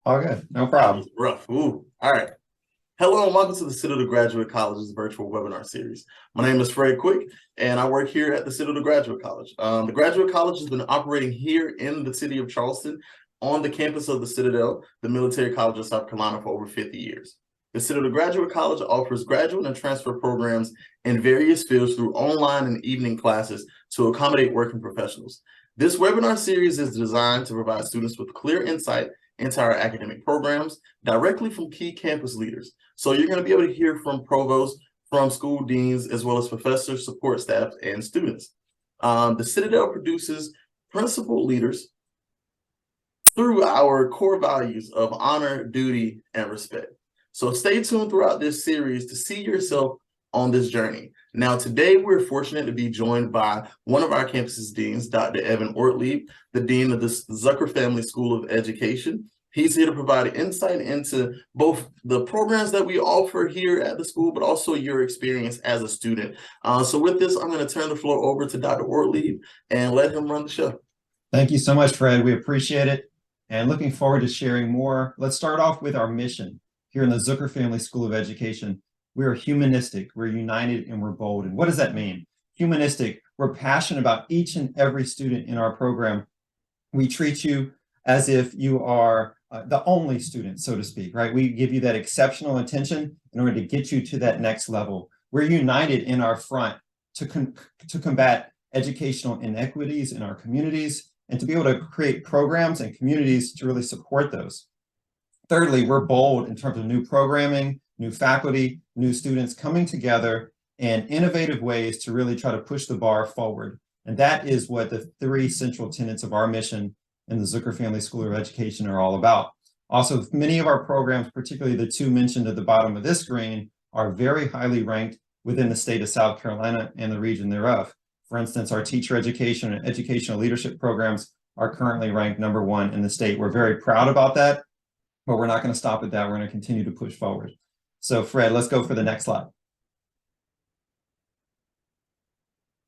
All good, no That was problem. rough. Ooh. All right. Hello and welcome to the Citadel Graduate College's virtual webinar series. My name is Fred Quick, and I work here at the Citadel Graduate College. The Graduate College has been operating here in the city of Charleston on the campus of the Citadel, the Military College of South Carolina, for over 50 years. The Citadel Graduate College offers graduate and transfer programs in various fields through online and evening classes to accommodate working professionals. This webinar series is designed to provide students with clear insight into our academic programs directly from key campus leaders. So you're going to be able to hear from provosts, from school deans, as well as professors, support staff, and students. The Citadel produces principal leaders through our core values of honor, duty, and respect. So stay tuned throughout this series to see yourself on this journey. Now, today we're fortunate to be joined by one of our campus's deans, Dr. Evan Ortlieb, the dean of the Zucker Family School of Education. He's here to provide insight into both the programs that we offer here at the school, but also your experience as a student. So with this, I'm going to turn the floor over to Dr. Ortlieb and let him run the show. Thank you so much, Fred. We appreciate it and looking forward to sharing more. Let's start off with our mission here in the Zucker Family School of Education. We are humanistic, we're united, and we're bold. And what does that mean? Humanistic, we're passionate about each and every student in our program. We treat you as if you are the only student, so to speak, right? We give you that exceptional attention in order to get you to that next level. We're united in our front to combat educational inequities in our communities and to be able to create programs and communities to really support those. Thirdly, we're bold in terms of new programming, new faculty, new students coming together in innovative ways to really try to push the bar forward. And that is what the three central tenets of our mission in the Zucker Family School of Education are all about. Also, many of our programs, particularly the two mentioned at the bottom of this screen, are very highly ranked within the state of South Carolina and the region thereof. For instance, our teacher education and educational leadership programs are currently ranked #1 in the state. We're very proud about that, but we're not going to stop at that. We're going to continue to push forward. So Fred, let's go for the next slide.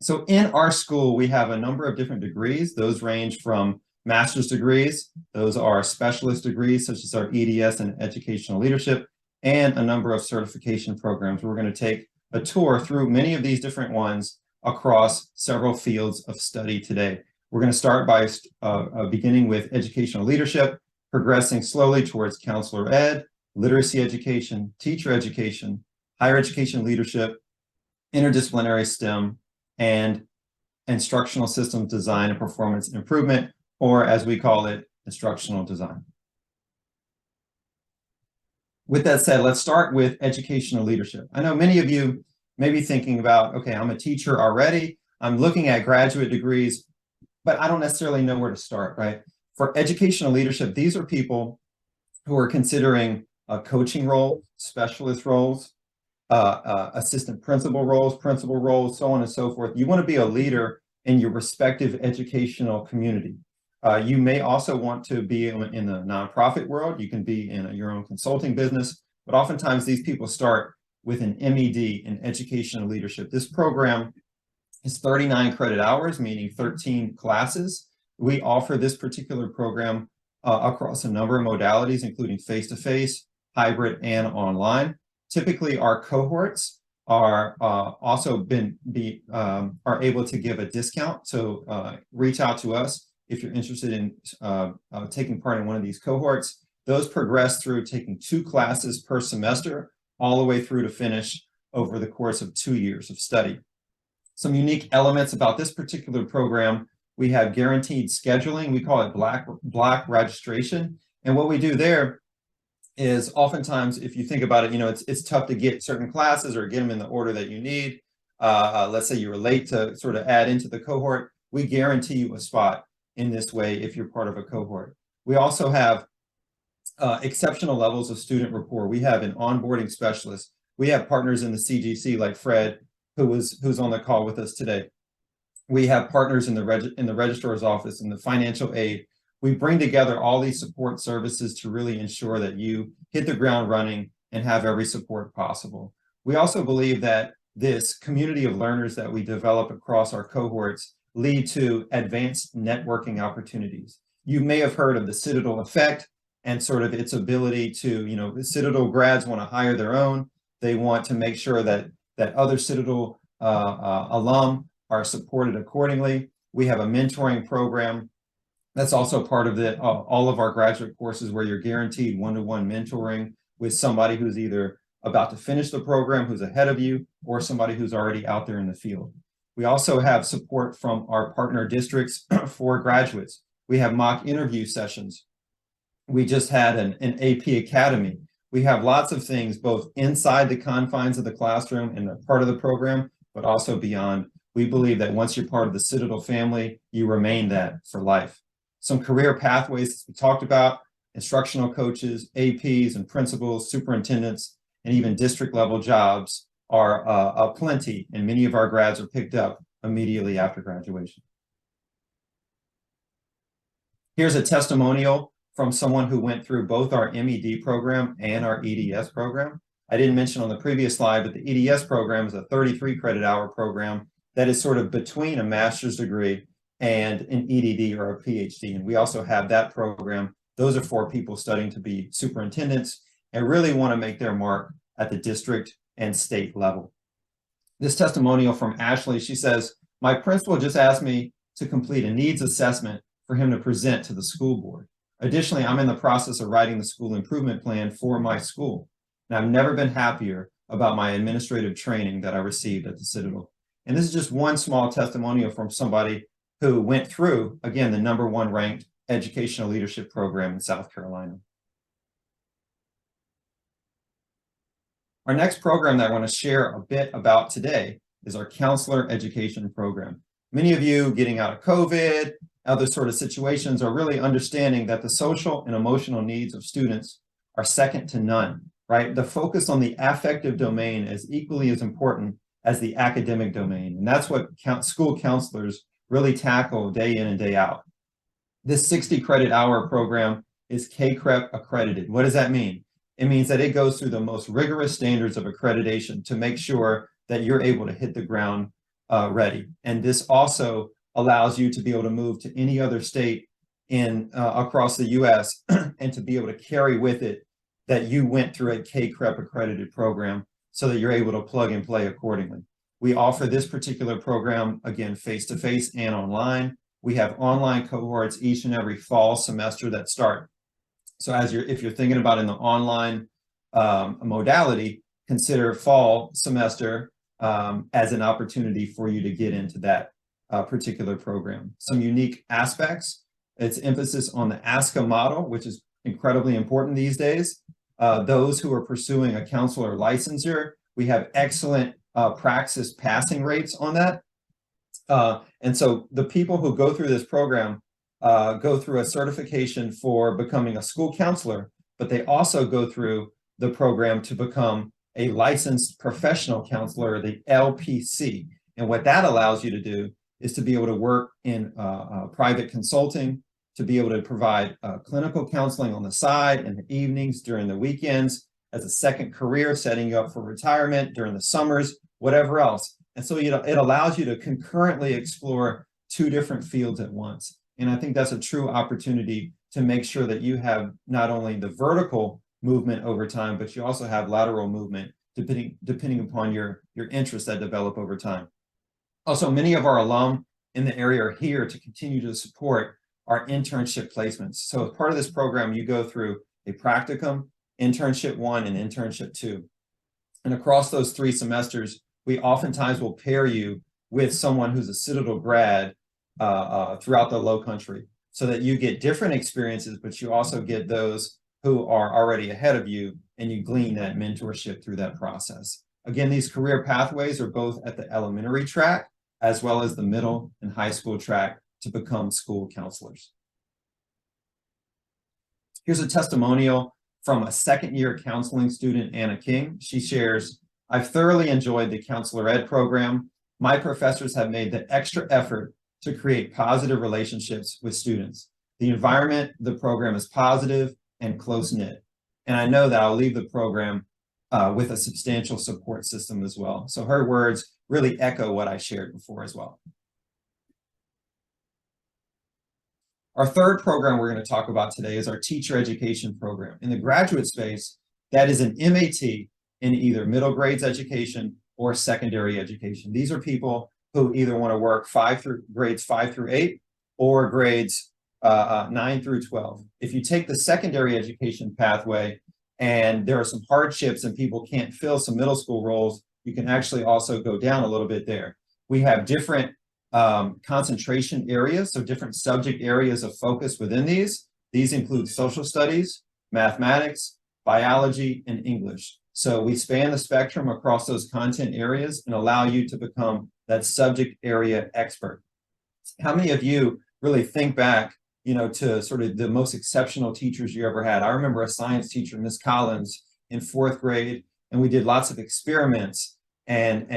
So in our school, we have a number of different degrees. Those range from master's degrees. Those are specialist degrees, such as our EDS and educational leadership, and a number of certification programs. We're going to take a tour through many of these different ones across several fields of study today. We're going to start by beginning with educational leadership, progressing slowly towards counselor ed, literacy education, teacher education, higher education leadership, interdisciplinary STEM, and instructional systems design and performance improvement, or as we call it, instructional design. With that said, let's start with educational leadership. I know many of you may be thinking about, okay, I'm a teacher already, I'm looking at graduate degrees, but I don't necessarily know where to start, right? For educational leadership, these are people who are considering coaching roles, specialist roles, assistant principal roles, so on and so forth. You want to be a leader in your respective educational community. You may also want to be in the nonprofit world. You can be in your own consulting business, but oftentimes these people start with an MED in educational leadership. This program is 39 credit hours, meaning 13 classes. We offer this particular program across a number of modalities, including face-to-face, hybrid, and online. Typically, our cohorts are also are able to give a discount. So reach out to us if you're interested in taking part in one of these cohorts. Those progress through taking 2 classes per semester, all the way through to finish over the course of 2 years of study. Some unique elements about this particular program: we have guaranteed scheduling. We call it block registration. And what we do there is oftentimes, if you think about it, it's tough to get certain classes or get them in the order that you need. Let's say you were late to sort of add into the cohort. We guarantee you a spot in this way if you're part of a cohort. We also have exceptional levels of student rapport. We have an onboarding specialist. We have partners in the CGC like Fred, who's on the call with us today. We have partners in the registrar's office and the financial aid. We bring together all these support services to really ensure that you hit the ground running and have every support possible. We also believe that this community of learners that we develop across our cohorts lead to advanced networking opportunities. You may have heard of the Citadel effect. and sort of its ability to, the Citadel grads want to hire their own. They want to make sure that other Citadel alum are supported accordingly. We have a mentoring program that's also part of all of our graduate courses, where you're guaranteed one-to-one mentoring with somebody who's either about to finish the program, who's ahead of you, or somebody who's already out there in the field. We also have support from our partner districts for graduates. We have mock interview sessions. We just had an AP Academy. We have lots of things both inside the confines of the classroom and a part of the program, but also beyond. We believe that once you're part of the Citadel family, you remain that for life. Some career pathways we talked about: instructional coaches, APs and principals, superintendents, and even district level jobs are plenty, and many of our grads are picked up immediately after graduation. Here's a testimonial from someone who went through both our MED program and our EDS program. I didn't mention on the previous slide, but the EDS program is a 33 credit hour program that is sort of between a master's degree and an EDD or a PhD. And we also have that program. Those are for people studying to be superintendents and really want to make their mark at the district and state level. This testimonial from Ashley, she says, "My principal just asked me to complete a needs assessment for him to present to the school board. Additionally, I'm in the process of writing the school improvement plan for my school. And I've never been happier about my administrative training that I received at the Citadel." And this is just one small testimonial from somebody who went through, again, the #1 ranked educational leadership program in South Carolina. Our next program that I want to share a bit about today is our counselor education program. Many of you getting out of COVID, other sort of situations, are really understanding that the social and emotional needs of students are second to none, right? The focus on the affective domain is equally as important as the academic domain. And that's what school counselors really tackle day in and day out. This 60 credit hour program is KCREP accredited. What does that mean? It means that it goes through the most rigorous standards of accreditation to make sure that you're able to hit the ground ready. And this also allows you to be able to move to any other state across the US and to be able to carry with it that you went through a KCREP accredited program so that you're able to plug and play accordingly. We offer this particular program, again, face-to-face and online. We have online cohorts each and every fall semester that start. So if you're thinking about in the online modality, consider fall semester as an opportunity for you to get into that particular program. Some unique aspects: its emphasis on the ASCA model, which is incredibly important these days. Those who are pursuing a counselor licensure, we have excellent praxis passing rates on that. And so the people who go through this program go through a certification for becoming a school counselor, but they also go through the program to become a licensed professional counselor, the LPC. And what that allows you to do is to be able to work in private consulting, to be able to provide clinical counseling on the side in the evenings, during the weekends, as a second career, setting you up for retirement during the summers, whatever else. And so it allows you to concurrently explore two different fields at once. And I think that's a true opportunity to make sure that you have not only the vertical movement over time, but you also have lateral movement depending upon your interests that develop over time. Also, many of our alum in the area are here to continue to support our internship placements. So as part of this program, you go through a practicum, internship 1 and internship 2. And across those 3 semesters, we oftentimes will pair you with someone who's a Citadel grad throughout the low country, so that you get different experiences, but you also get those who are already ahead of you, and you glean that mentorship through that process. Again, these career pathways are both at the elementary track as well as the middle and high school track to become school counselors. Here's a testimonial from a second-year counseling student, Anna King. She shares, "I've thoroughly enjoyed the counselor ed program. My professors have made the extra effort to create positive relationships with students. The environment, the program is positive and close-knit. And I know that I'll leave the program with a substantial support system as well." So her words really echo what I shared before as well. Our third program we're going to talk about today is our teacher education program. In the graduate space, that is an MAT in either middle grades education or secondary education. These are people who either want to work grades 5 through 8 or grades 9 through 12. If you take the secondary education pathway and there are some hardships and people can't fill some middle school roles, you can actually also go down a little bit there. We have different concentration areas, so different subject areas of focus within these. These include social studies, mathematics, biology, and English. So we span the spectrum across those content areas and allow you to become that subject area expert. How many of you really think back, to sort of the most exceptional teachers you ever had? I remember a science teacher, Miss Collins, in 4th grade, and we did lots of experiments and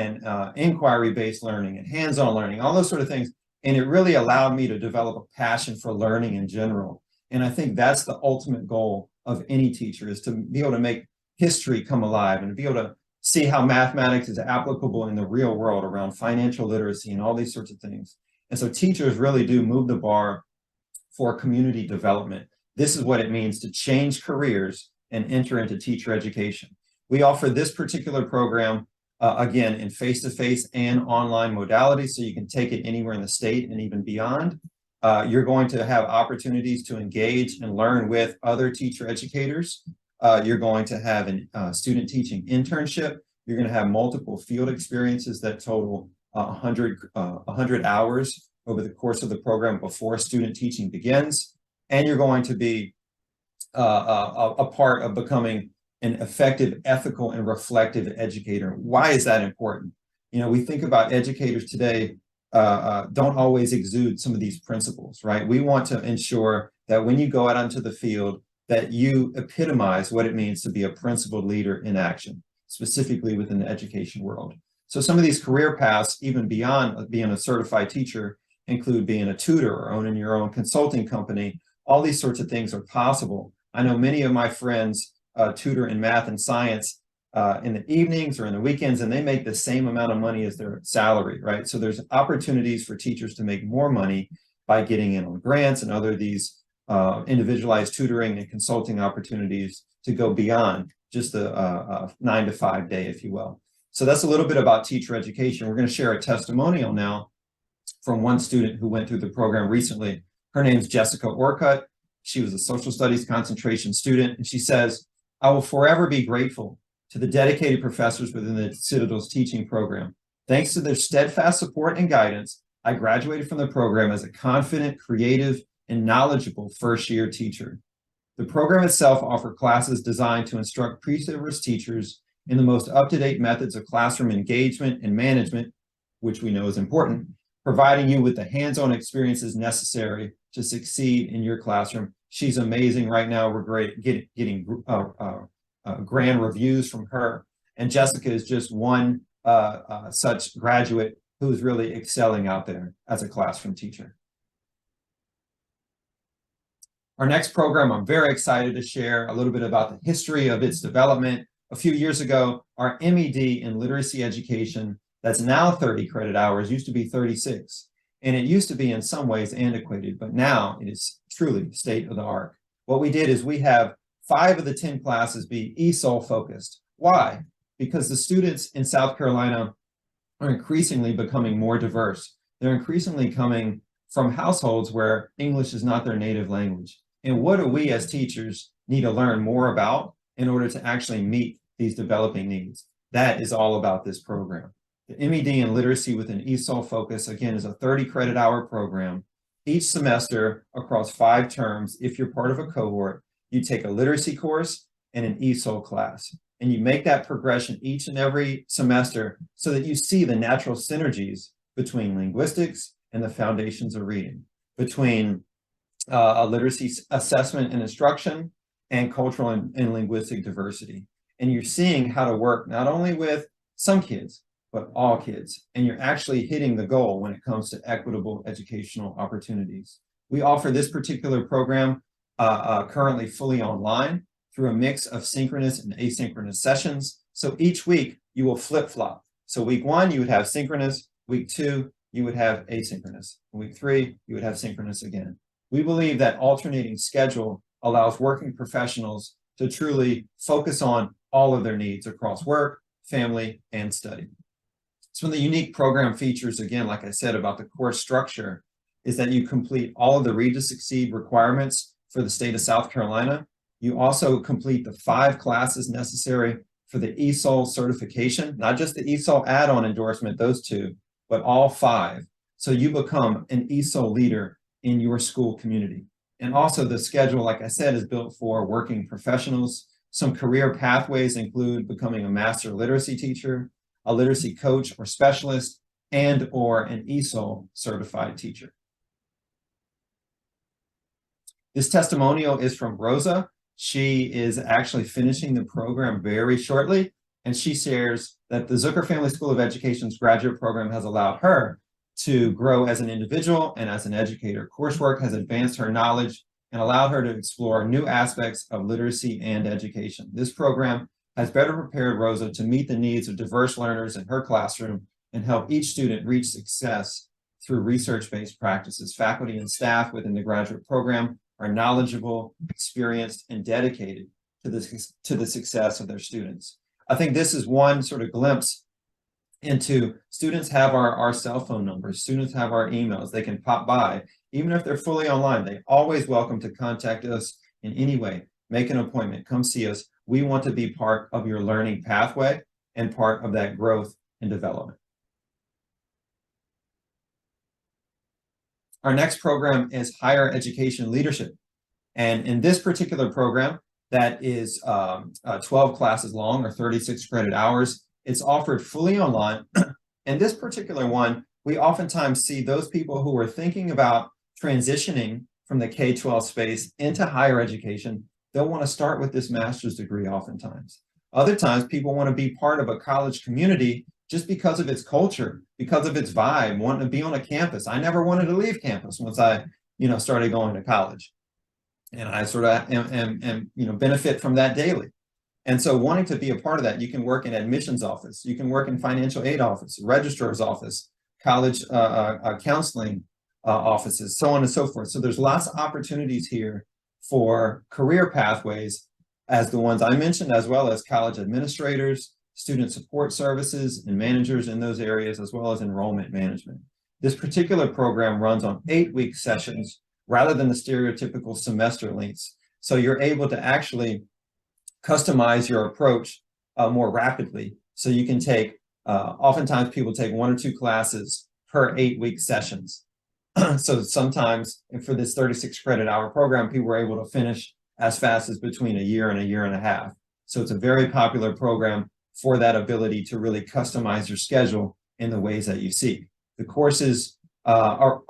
inquiry-based learning and hands-on learning, all those sort of things. And it really allowed me to develop a passion for learning in general. And I think that's the ultimate goal of any teacher, is to be able to make history come alive and to be able to see how mathematics is applicable in the real world around financial literacy and all these sorts of things. And so teachers really do move the bar for community development. This is what it means to change careers and enter into teacher education. We offer this particular program, again, in face-to-face and online modalities, so you can take it anywhere in the state and even beyond. You're going to have opportunities to engage and learn with other teacher educators. You're going to have a student teaching internship. You're going to have multiple field experiences that total 100 hours over the course of the program before student teaching begins. And you're going to be a part of becoming an effective, ethical, and reflective educator. Why is that important? We think about educators today don't always exude some of these principles, right? We want to ensure that when you go out onto the field, that you epitomize what it means to be a principled leader in action, specifically within the education world. So some of these career paths, even beyond being a certified teacher, include being a tutor or owning your own consulting company. All these sorts of things are possible. I know many of my friends tutor in math and science in the evenings or in the weekends, and they make the same amount of money as their salary, right? So there's opportunities for teachers to make more money by getting in on grants and other these individualized tutoring and consulting opportunities to go beyond just a 9-to-5 day, if you will. So that's a little bit about teacher education. We're going to share a testimonial now from one student who went through the program recently. Her name's Jessica Orcutt. She was a social studies concentration student, and she says, "I will forever be grateful to the dedicated professors within the Citadel's teaching program. Thanks to their steadfast support and guidance, I graduated from the program as a confident, creative, and knowledgeable first-year teacher. The program itself offers classes designed to instruct pre-service teachers in the most up-to-date methods of classroom engagement and management, which we know is important, providing you with the hands-on experiences necessary to succeed in your classroom." She's amazing right now. We're getting grand reviews from her. And Jessica is just one such graduate who's really excelling out there as a classroom teacher. Our next program, I'm very excited to share a little bit about the history of its development. A few years ago, our MED in literacy education, that's now 30 credit hours, used to be 36. And it used to be in some ways antiquated, but now it is truly state of the art. What we did is we have 5 of the 10 classes be ESOL focused. Why? Because the students in South Carolina are increasingly becoming more diverse. They're increasingly coming from households where English is not their native language. And what do we as teachers need to learn more about in order to actually meet these developing needs? That is all about this program. The MED in literacy with an ESOL focus, again, is a 30 credit hour program. Each semester across 5 terms, if you're part of a cohort, you take a literacy course and an ESOL class. And you make that progression each and every semester so that you see the natural synergies between linguistics and the foundations of reading, between a literacy assessment and instruction and cultural and linguistic diversity. And you're seeing how to work not only with some kids, but all kids. And you're actually hitting the goal when it comes to equitable educational opportunities. We offer this particular program currently fully online through a mix of synchronous and asynchronous sessions. So each week you will flip-flop. So week 1, you would have synchronous. Week 2, you would have asynchronous. Week 3, you would have synchronous again. We believe that alternating schedule allows working professionals to truly focus on all of their needs across work, family, and study. Some of the unique program features, again, like I said, about the course structure is that you complete all of the Read to Succeed requirements for the state of South Carolina. You also complete the 5 classes necessary for the ESOL certification, not just the ESOL add-on endorsement, those 2, but all 5. So you become an ESOL leader in your school community. And also the schedule, like I said, is built for working professionals. Some career pathways include becoming a master literacy teacher, a literacy coach or specialist, and or an ESOL certified teacher. This testimonial is from Rosa. She is actually finishing the program very shortly, and she shares that the Zucker Family School of Education's graduate program has allowed her to grow as an individual and as an educator. Coursework has advanced her knowledge and allowed her to explore new aspects of literacy and education. This program has better prepared Rosa to meet the needs of diverse learners in her classroom and help each student reach success through research-based practices. Faculty and staff within the graduate program are knowledgeable, experienced, and dedicated to the success of their students. I think this is one sort of glimpse into students have our cell phone numbers, students have our emails, they can pop by. Even if they're fully online, they're always welcome to contact us in any way. Make an appointment, come see us. We want to be part of your learning pathway and part of that growth and development. Our next program is Higher Education Leadership. And in this particular program, that is 12 classes long or 36 credit hours, it's offered fully online. And this particular one, we oftentimes see those people who are thinking about transitioning from the K-12 space into higher education. They'll want to start with this master's degree oftentimes. Other times, people want to be part of a college community just because of its culture, because of its vibe, wanting to be on a campus. I never wanted to leave campus once I, started going to college. And I sort of am benefit from that daily. And so wanting to be a part of that, you can work in admissions office, you can work in financial aid office, registrar's office, college counseling offices, so on and so forth. So there's lots of opportunities here for career pathways as the ones I mentioned, as well as college administrators, student support services, and managers in those areas, as well as enrollment management. This particular program runs on 8-week sessions rather than the stereotypical semester lengths. So you're able to actually customize your approach more rapidly. So you can take, oftentimes people take 1 or 2 classes per 8-week sessions. So sometimes for this 36 credit hour program, people were able to finish as fast as between a year and a year and a half. So it's a very popular program for that ability to really customize your schedule in the ways that you seek. The courses are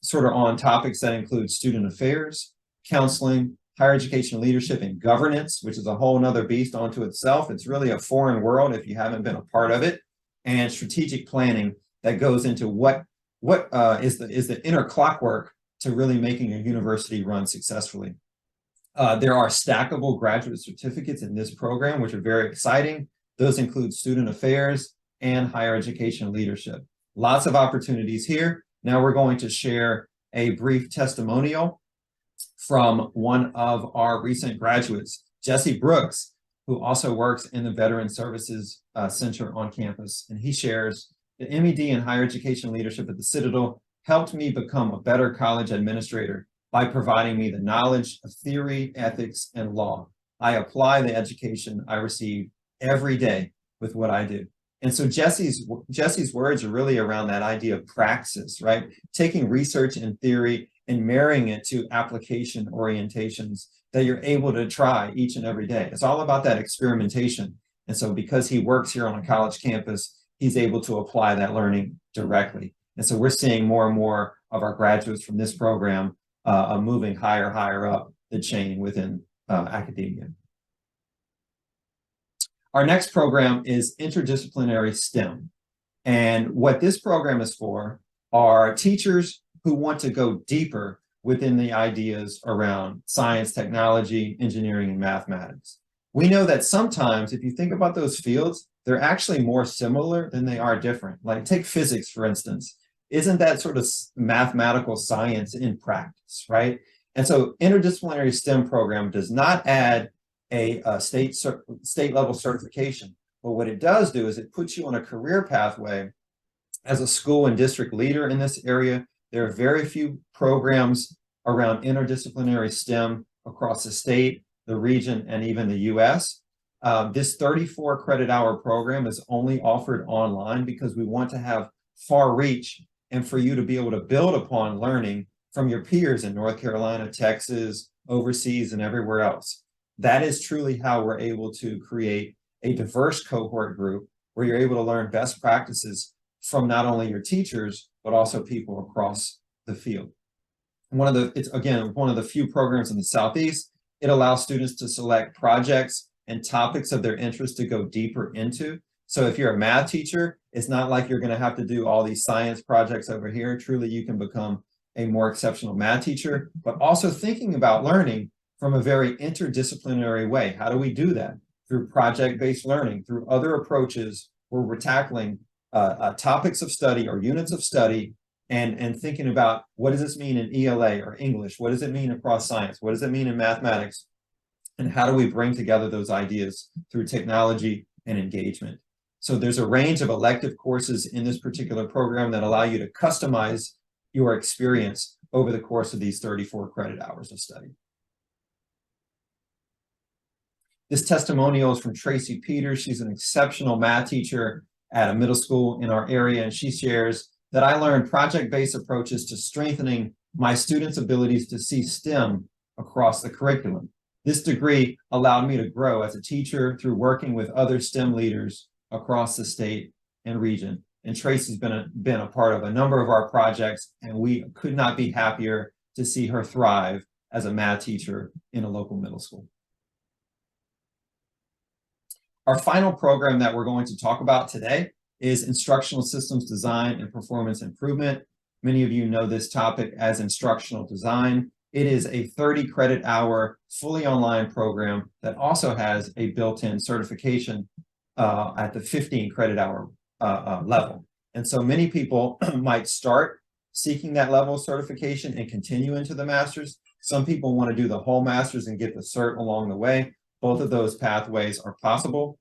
sort of on topics that include student affairs, counseling, higher education leadership, and governance, which is a whole nother beast onto itself. It's really a foreign world if you haven't been a part of it, and strategic planning that goes into what is the inner clockwork to really making a university run successfully. There are stackable graduate certificates in this program, which are very exciting. Those include student affairs and higher education leadership. Lots of opportunities here. Now we're going to share a brief testimonial from one of our recent graduates, Jesse Brooks, who also works in the Veteran Services Center on campus. And he shares, the MED in higher education leadership at the Citadel helped me become a better college administrator by providing me the knowledge of theory, ethics, and law. I apply the education I receive every day with what I do. And so Jesse's words are really around that idea of praxis, right? Taking research and theory and marrying it to application orientations that you're able to try each and every day. It's all about that experimentation. And so because he works here on a college campus, he's able to apply that learning directly. And so we're seeing more and more of our graduates from this program moving higher up the chain within academia. Our next program is interdisciplinary STEM. And what this program is for are teachers who want to go deeper within the ideas around science, technology, engineering, and mathematics. We know that sometimes, if you think about those fields, they're actually more similar than they are different. Like take physics, for instance. isn't that sort of mathematical science in practice, right? And so interdisciplinary STEM program does not add a state level certification, but what it does do is it puts you on a career pathway as a school and district leader in this area. There are very few programs around interdisciplinary STEM across the state, the region, and even the US. This 34 credit hour program is only offered online because we want to have far reach and for you to be able to build upon learning from your peers in North Carolina, Texas, overseas, and everywhere else. That is truly how we're able to create a diverse cohort group where you're able to learn best practices from not only your teachers, but also people across the field. It's again, one of the few programs in the Southeast. It allows students to select projects and topics of their interest to go deeper into. So if you're a math teacher, it's not like you're going to have to do all these science projects over here. Truly, you can become a more exceptional math teacher, but also thinking about learning from a very interdisciplinary way. How do we do that? Through project-based learning, through other approaches where we're tackling topics of study or units of study and thinking about what does this mean in ELA or English? What does it mean across science? What does it mean in mathematics? And how do we bring together those ideas through technology and engagement? So there's a range of elective courses in this particular program that allow you to customize your experience over the course of these 34 credit hours of study. This testimonial is from Tracy Peters. She's an exceptional math teacher at a middle school in our area, and she shares that I learned project-based approaches to strengthening my students' abilities to see STEM across the curriculum. This degree allowed me to grow as a teacher through working with other STEM leaders across the state and region. And Tracy's been a part of a number of our projects, and we could not be happier to see her thrive as a math teacher in a local middle school. Our final program that we're going to talk about today is Instructional Systems Design and Performance Improvement. Many of you know this topic as instructional design. It is a 30 credit hour, fully online program that also has a built-in certification at the 15 credit hour level. And so many people might start seeking that level of certification and continue into the master's. Some people want to do the whole master's and get the cert along the way. Both of those pathways are possible.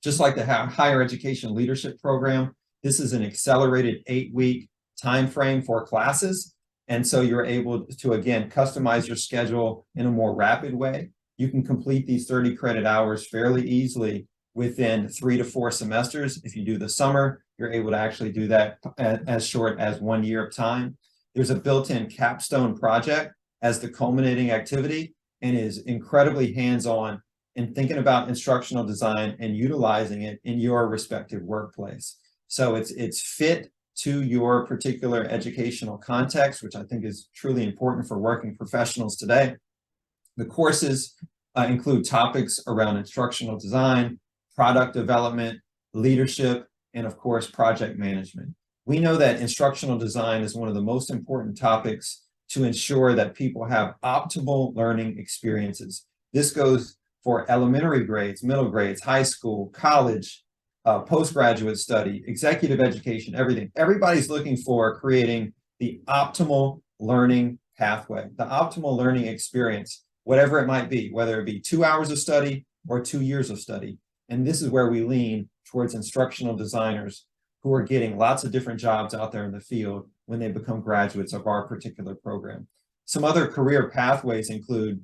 Just like the Higher Education Leadership Program, this is an accelerated 8-week time frame for classes. And so you're able to, again, customize your schedule in a more rapid way. You can complete these 30 credit hours fairly easily within 3 to 4 semesters. If you do the summer, you're able to actually do that as short as 1 year of time. There's a built-in capstone project as the culminating activity and is incredibly hands-on in thinking about instructional design and utilizing it in your respective workplace. So it's fit to your particular educational context, which I think is truly important for working professionals today. The courses include topics around instructional design, product development, leadership, and of course, project management. We know that instructional design is one of the most important topics to ensure that people have optimal learning experiences. This goes for elementary grades, middle grades, high school, college, postgraduate study, executive education, everything. Everybody's looking for creating the optimal learning pathway, the optimal learning experience, whatever it might be, whether it be 2 hours of study or 2 years of study. And this is where we lean towards instructional designers who are getting lots of different jobs out there in the field when they become graduates of our particular program. Some other career pathways include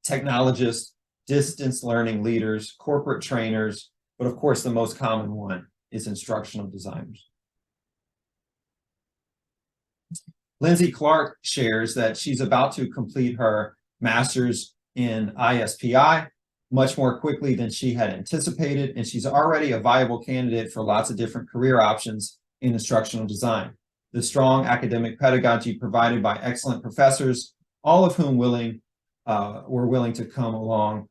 technologists, distance learning leaders, corporate trainers, but of course the most common one is instructional designers. Lindsay Clark shares that she's about to complete her master's in ISPI much more quickly than she had anticipated, and she's already a viable candidate for lots of different career options in instructional design. The strong academic pedagogy provided by excellent professors, all of whom were willing to come along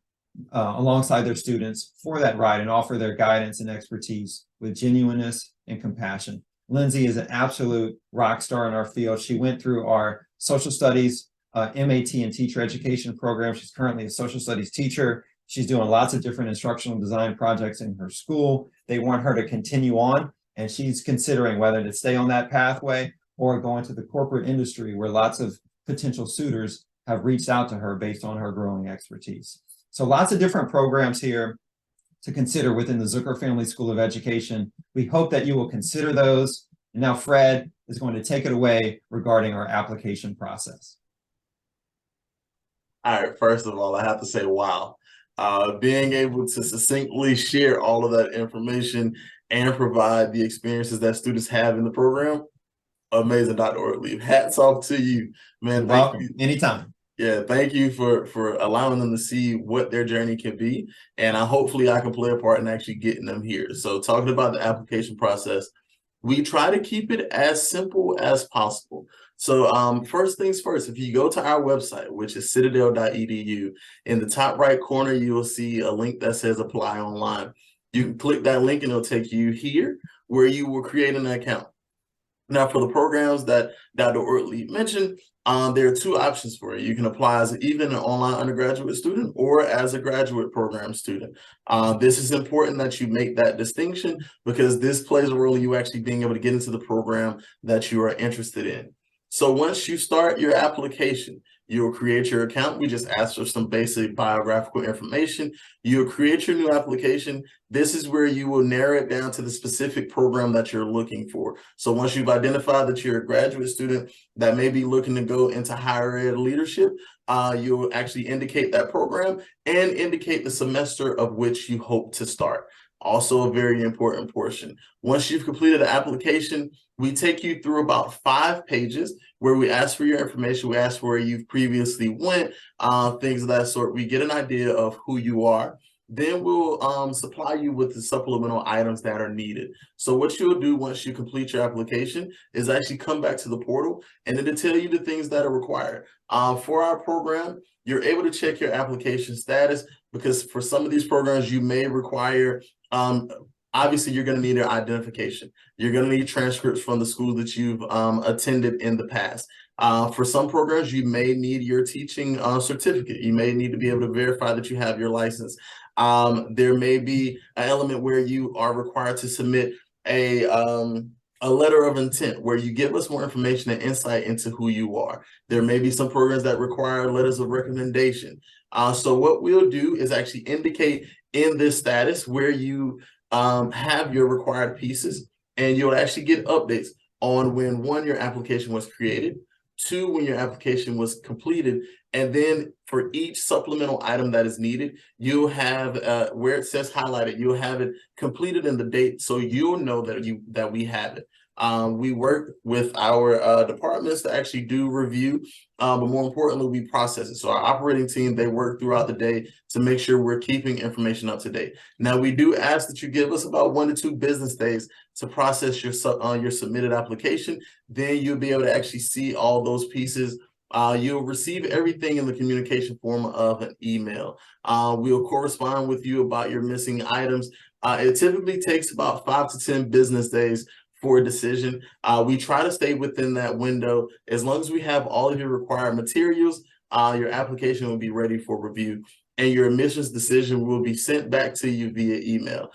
alongside their students for that ride and offer their guidance and expertise with genuineness and compassion. Lindsay is an absolute rock star in our field. She went through our social studies, MAT and teacher education program. She's currently a social studies teacher. She's doing lots of different instructional design projects in her school. They want her to continue on and she's considering whether to stay on that pathway or go into the corporate industry where lots of potential suitors have reached out to her based on her growing expertise. So lots of different programs here to consider within the Zucker Family School of Education. We hope that you will consider those. And now Fred is going to take it away regarding our application process. All right, first of all, I have to say, wow. Being able to succinctly share all of that information and provide the experiences that students have in the program, amazing, Dr. Ortlieb. Hats off to you, man. You're welcome. Anytime. Yeah, thank you for allowing them to see what their journey can be. And hopefully I can play a part in actually getting them here. So talking about the application process, we try to keep it as simple as possible. So first things first, if you go to our website, which is citadel.edu, in the top right corner, you will see a link that says apply online. You can click that link and it'll take you here where you will create an account. Now, for the programs that Dr. Ortlieb mentioned, there are two options for you. You can apply as even an online undergraduate student or as a graduate program student. This is important that you make that distinction because this plays a role in you actually being able to get into the program that you are interested in. So once you start your application, you'll create your account. We just asked for some basic biographical information. You'll create your new application. This is where you will narrow it down to the specific program that you're looking for. So once you've identified that you're a graduate student that may be looking to go into higher ed leadership, you'll actually indicate that program and indicate the semester of which you hope to start. Also a very important portion. Once you've completed the application, we take you through about 5 pages where we ask for your information. We ask where you've previously went, things of that sort. We get an idea of who you are. Then we'll supply you with the supplemental items that are needed. So what you'll do once you complete your application is actually come back to the portal and it'll tell you the things that are required. For our program, you're able to check your application status because for some of these programs, you may require obviously, you're going to need your identification. You're going to need transcripts from the school that you've attended in the past. For some programs, you may need your teaching certificate. You may need to be able to verify that you have your license. There may be an element where you are required to submit a letter of intent where you give us more information and insight into who you are. There may be some programs that require letters of recommendation. So what we'll do is actually indicate in this status where you have your required pieces, and you'll actually get updates on when 1, your application was created, 2, when your application was completed, and then for each supplemental item that is needed, you'll have where it says highlighted, you'll have it completed in the date, so you'll know that we have it. We work with our departments to actually do review, but more importantly, we process it. So our operating team, they work throughout the day to make sure we're keeping information up to date. Now, we do ask that you give us about 1 to 2 business days to process your submitted application. Then you'll be able to actually see all those pieces. You'll receive everything in the communication form of an email. We'll correspond with you about your missing items. It typically takes about 5 to 10 business days for a decision. We try to stay within that window. As long as we have all of your required materials, your application will be ready for review and your admissions decision will be sent back to you via email.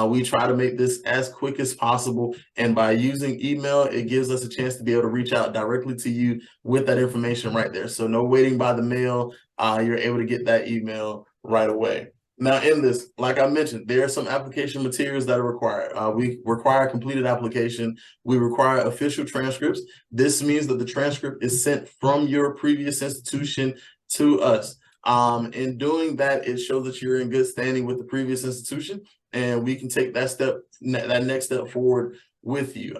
We try to make this as quick as possible, and by using email, it gives us a chance to be able to reach out directly to you with that information right there. So no waiting by the mail, you're able to get that email right away. Now in this, like I mentioned, there are some application materials that are required. We require a completed application. We require official transcripts. This means that the transcript is sent from your previous institution to us. In doing that, it shows that you're in good standing with the previous institution, and we can take that next step forward with you.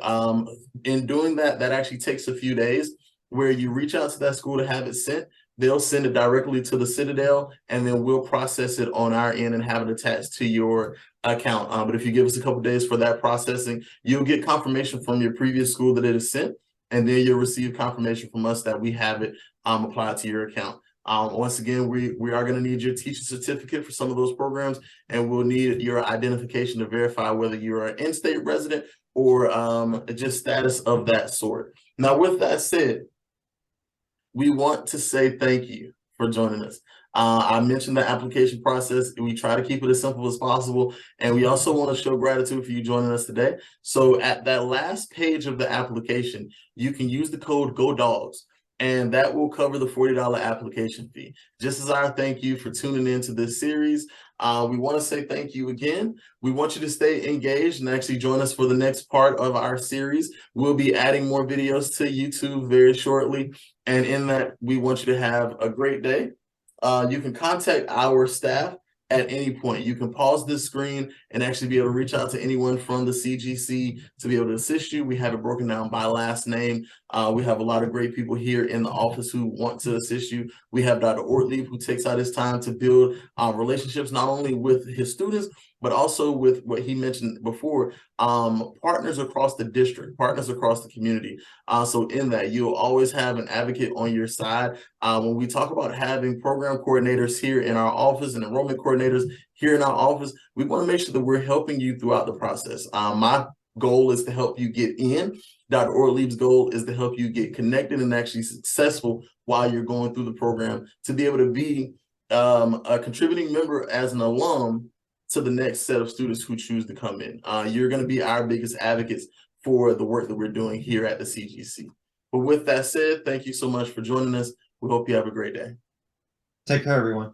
In doing that, that actually takes a few days where you reach out to that school to have it sent. They'll send it directly to the Citadel, and then we'll process it on our end and have it attached to your account. But if you give us a couple days for that processing, you'll get confirmation from your previous school that it is sent, and then you'll receive confirmation from us that we have it applied to your account. Once again, we are going to need your teacher certificate for some of those programs, and we'll need your identification to verify whether you're an in-state resident or just status of that sort. Now, with that said, we want to say thank you for joining us. I mentioned the application process. We try to keep it as simple as possible. And we also want to show gratitude for you joining us today. So at that last page of the application, you can use the code GODOGS, and that will cover the $40 application fee. Just as our thank you for tuning into this series, we want to say thank you again. We want you to stay engaged and actually join us for the next part of our series. We'll be adding more videos to YouTube very shortly. And in that, we want you to have a great day. You can contact our staff at any point. You can pause this screen and actually be able to reach out to anyone from the CGC to be able to assist you. We have it broken down by last name. We have a lot of great people here in the office who want to assist you. We have Dr. Ortlieb, who takes out his time to build relationships, not only with his students, but also with what he mentioned before, partners across the district, partners across the community. So in that, you'll always have an advocate on your side. When we talk about having program coordinators here in our office and enrollment coordinators here in our office, we want to make sure that we're helping you throughout the process. My goal is to help you get in. Dr. Ortlieb's goal is to help you get connected and actually successful while you're going through the program, to be able to be a contributing member as an alum to the next set of students who choose to come in. You're going to be our biggest advocates for the work that we're doing here at the CGC. But with that said, thank you so much for joining us. We hope you have a great day. Take care, everyone.